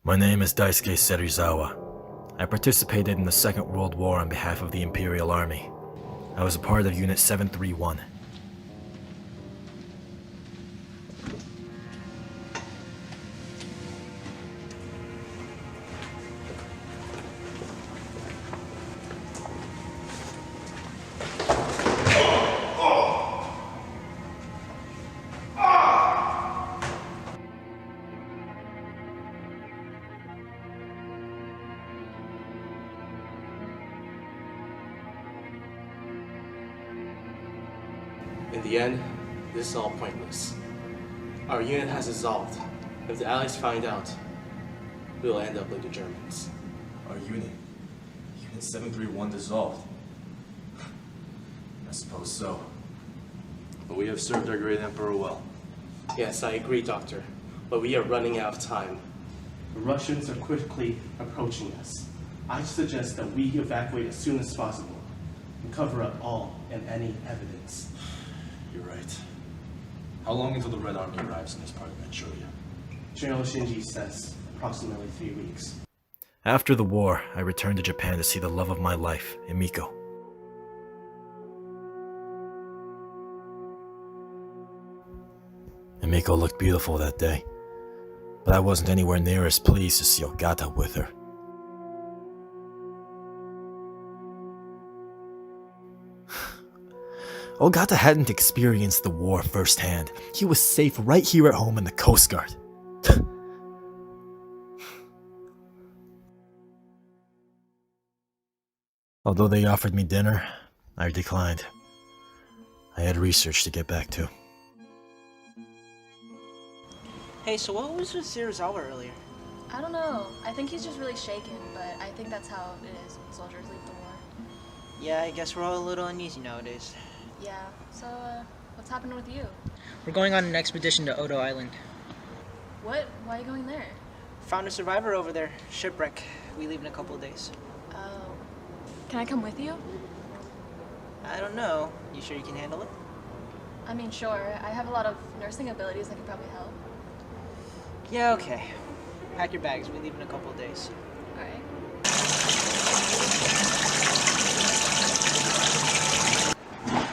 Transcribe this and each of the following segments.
My name is Daisuke Serizawa. I participated in the Second World War on behalf of the Imperial Army. I was a part of Unit 731. In the end, this is all pointless. Our unit has dissolved. If the Allies find out, we will end up like the Germans. Our unit? Unit 731 dissolved? I suppose so. But we have served our great Emperor well. Yes, I agree, Doctor. But we are running out of time. The Russians are quickly approaching us. I suggest that we evacuate as soon as possible and cover up all and any evidence. You're right. How long until the Red Army arrives in this part of Manchuria? General Shinji says approximately 3 weeks. After the war, I returned to Japan to see the love of my life, Emiko. Emiko looked beautiful that day, but I wasn't anywhere near as pleased to see Ogata with her. Ogata hadn't experienced the war firsthand. He was safe right here at home in the Coast Guard. Although they offered me dinner, I declined. I had research to get back to. Hey, so what was with Serizawa earlier? I don't know. I think he's just really shaken, but I think that's how it is when soldiers leave the war. Yeah, I guess we're all a little uneasy nowadays. Yeah, so, what's happening with you? We're going on an expedition to Odo Island. What? Why are you going there? Found a survivor over there. Shipwreck. We leave in a couple of days. Oh. Can I come with you? I don't know. You sure you can handle it? I mean, sure. I have a lot of nursing abilities that could probably help. Yeah, okay. Pack your bags. We leave in a couple of days. Alright.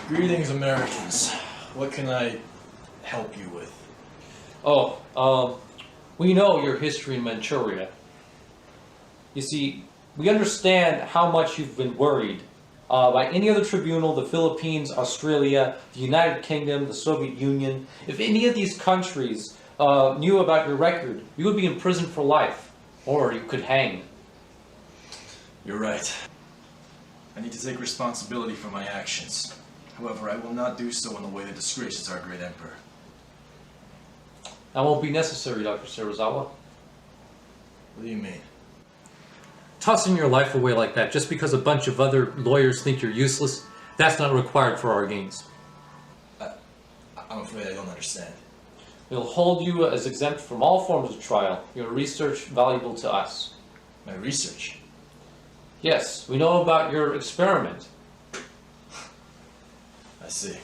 Greetings, Americans. What can I help you with? We know your history in Manchuria. You see, we understand how much you've been worried by any other tribunal, the Philippines, Australia, the United Kingdom, the Soviet Union. If any of these countries knew about your record, you would be in prison for life, or you could hang. You're right. I need to take responsibility for my actions. However, I will not do so in a way that disgraces our great Emperor. That won't be necessary, Dr. Serizawa. What do you mean? Tossing your life away like that just because a bunch of other lawyers think you're useless, that's not required for our gains. I'm afraid I don't understand. We'll hold you as exempt from all forms of trial. Your research valuable to us. My research? Yes, we know about your experiment. I see.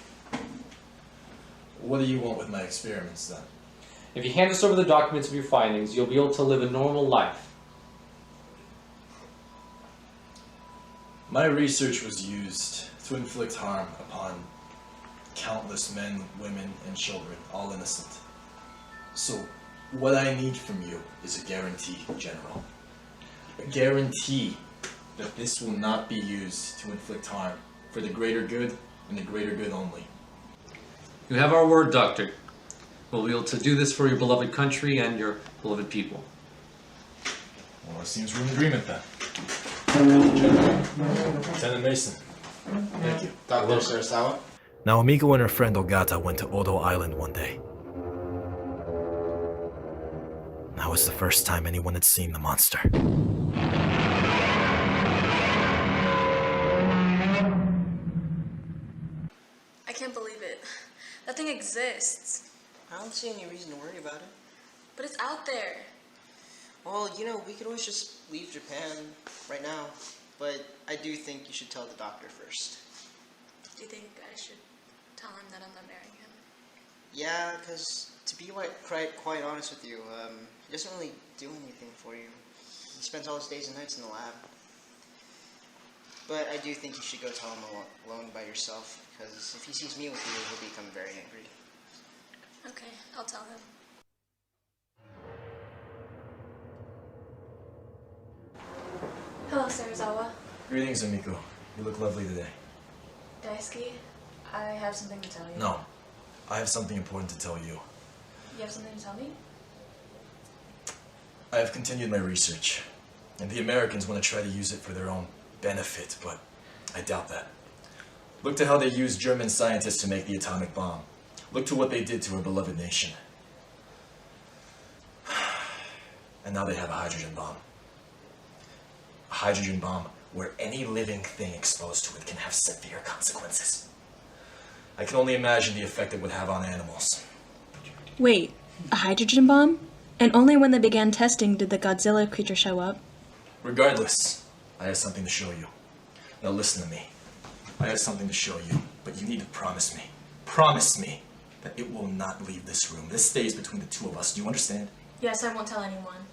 What do you want with my experiments, then? If you hand us over the documents of your findings, you'll be able to live a normal life. My research was used to inflict harm upon countless men, women, and children, all innocent. So, what I need from you is a guarantee, General. A guarantee that this will not be used to inflict harm for the greater good and the greater good only. You have our word, Doctor. We'll be able to do this for your beloved country and your beloved people. Well, it seems we're in agreement then. Lieutenant Mason. Thank you. Dr. Serizawa? Now, Emiko and her friend Ogata went to Odo Island one day. That was the first time anyone had seen the monster. I can't believe it. That thing exists. I don't see any reason to worry about it. But it's out there. Well, you know, we could always just leave Japan right now. But I do think you should tell the doctor first. Do you think I should tell him that I'm not marrying him? Yeah, because to be quite honest with you, he doesn't really do anything for you. He spends all his days and nights in the lab. But I do think you should go tell him alone by yourself, because if he sees me with you, he'll become very angry. Okay, I'll tell him. Hello, Serizawa. Greetings, Amiko. You look lovely today. Daisuke, I have something to tell you. No, I have something important to tell you. You have something to tell me? I have continued my research, and the Americans want to try to use it for their own benefit, but I doubt that. Look to how they used German scientists to make the atomic bomb. Look to what they did to our beloved nation. And now they have a hydrogen bomb. A hydrogen bomb where any living thing exposed to it can have severe consequences. I can only imagine the effect it would have on animals. Wait, a hydrogen bomb? And only when they began testing did the Godzilla creature show up. Regardless, I have something to show you. Now listen to me. I have something to show you, but you need to promise me that it will not leave this room. This stays between the two of us. Do you understand? Yes, I won't tell anyone.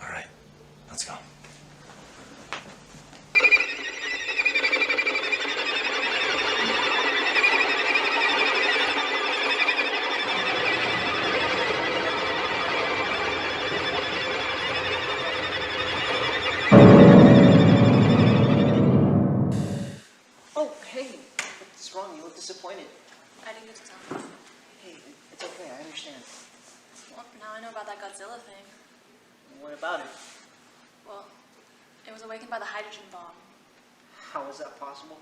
All right, let's go. Oh, hey, what's wrong? You look disappointed. I didn't get to tell him. Hey, it's okay, I understand. Well, now I know about that Godzilla thing. What about it? Well, it was awakened by the hydrogen bomb. How is that possible?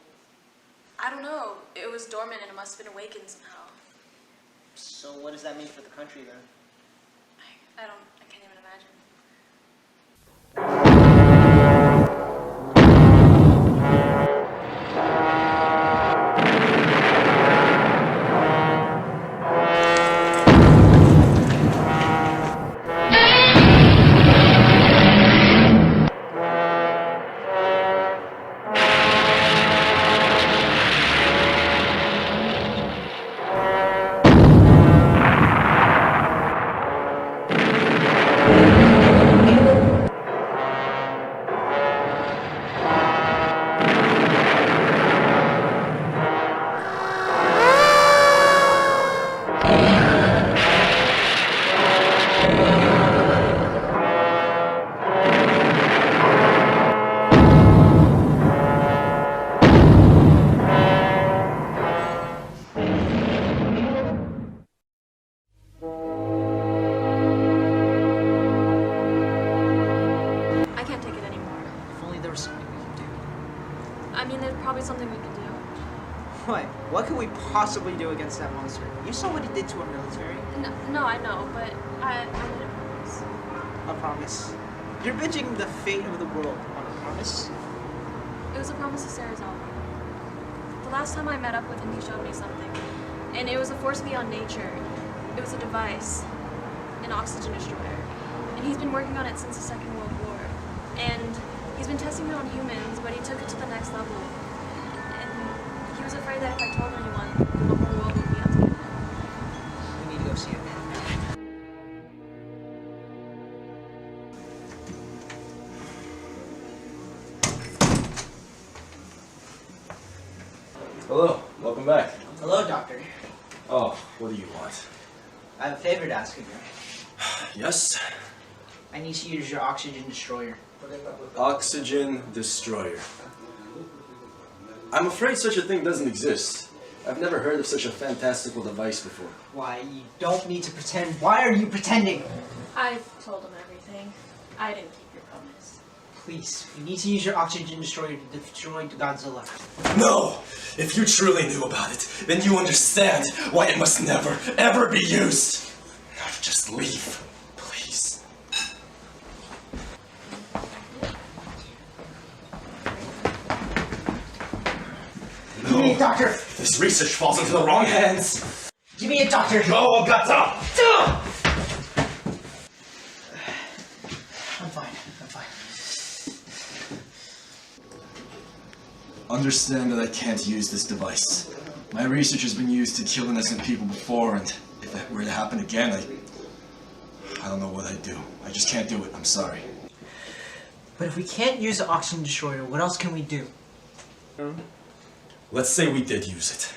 I don't know. It was dormant and it must have been awakened somehow. So what does that mean for the country then? I can't even imagine. I can't take it anymore. If only there was something we could do. I mean, there's probably something we can do. What? What could we possibly do against that monster? You saw what he did to our military. No, I know, but I made a promise. A promise. You're bitching the fate of the world on a promise? It was a promise to Serizawa. The last time I met up with him, he showed me something. And it was a force beyond nature. It was a device. An oxygen destroyer. And he's been working on it since the Second World War. And he's been testing it on humans, but he took it to the next level. And he was afraid that if I told anyone, the whole world would be out to get him. We need to go see it. Hello, welcome back. Hello, Doctor. Oh, what do you want? I have a favor to ask of you. Yes? I need to use your oxygen destroyer. Oxygen destroyer. I'm afraid such a thing doesn't exist. I've never heard of such a fantastical device before. Why, you don't need to pretend. Why are you pretending? I've told him everything. I didn't keep your promise. Please, you need to use your oxygen destroyer to destroy Godzilla. No! If you truly knew about it, then you understand why it must never, ever be used. Now just leave, please. Give me a doctor! This research falls into the wrong hands. Give me a doctor! Go, Ogata! I'm fine. Understand that I can't use this device. My research has been used to kill innocent people before, and if that were to happen again, I don't know what I'd do. I just can't do it. I'm sorry. But if we can't use the oxygen destroyer, what else can we do? Let's say we did use it.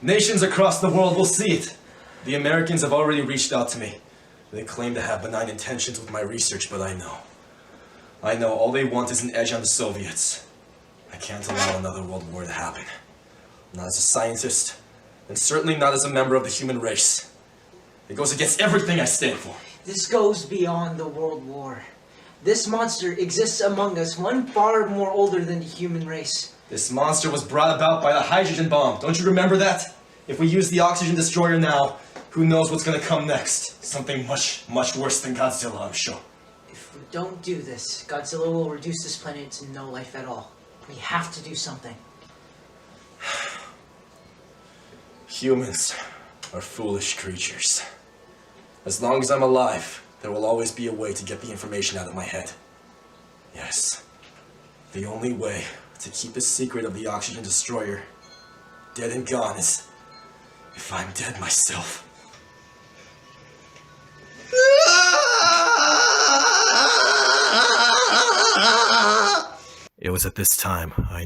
Nations across the world will see it. The Americans have already reached out to me. They claim to have benign intentions with my research, but I know all they want is an edge on the Soviets. I can't allow another world war to happen. Not as a scientist, and certainly not as a member of the human race. It goes against everything I stand for. This goes beyond the World War. This monster exists among us, one far more older than the human race. This monster was brought about by the hydrogen bomb. Don't you remember that? If we use the oxygen destroyer now, who knows what's gonna come next? Something much, much worse than Godzilla, I'm sure. If we don't do this, Godzilla will reduce this planet to no life at all. We have to do something. Humans are foolish creatures. As long as I'm alive, there will always be a way to get the information out of my head. Yes, the only way to keep the secret of the oxygen destroyer dead and gone is if I'm dead myself. It was at this time I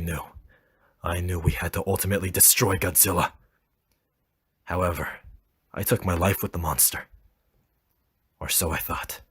knew we had to ultimately destroy Godzilla. However, I took my life with the monster. Or so I thought.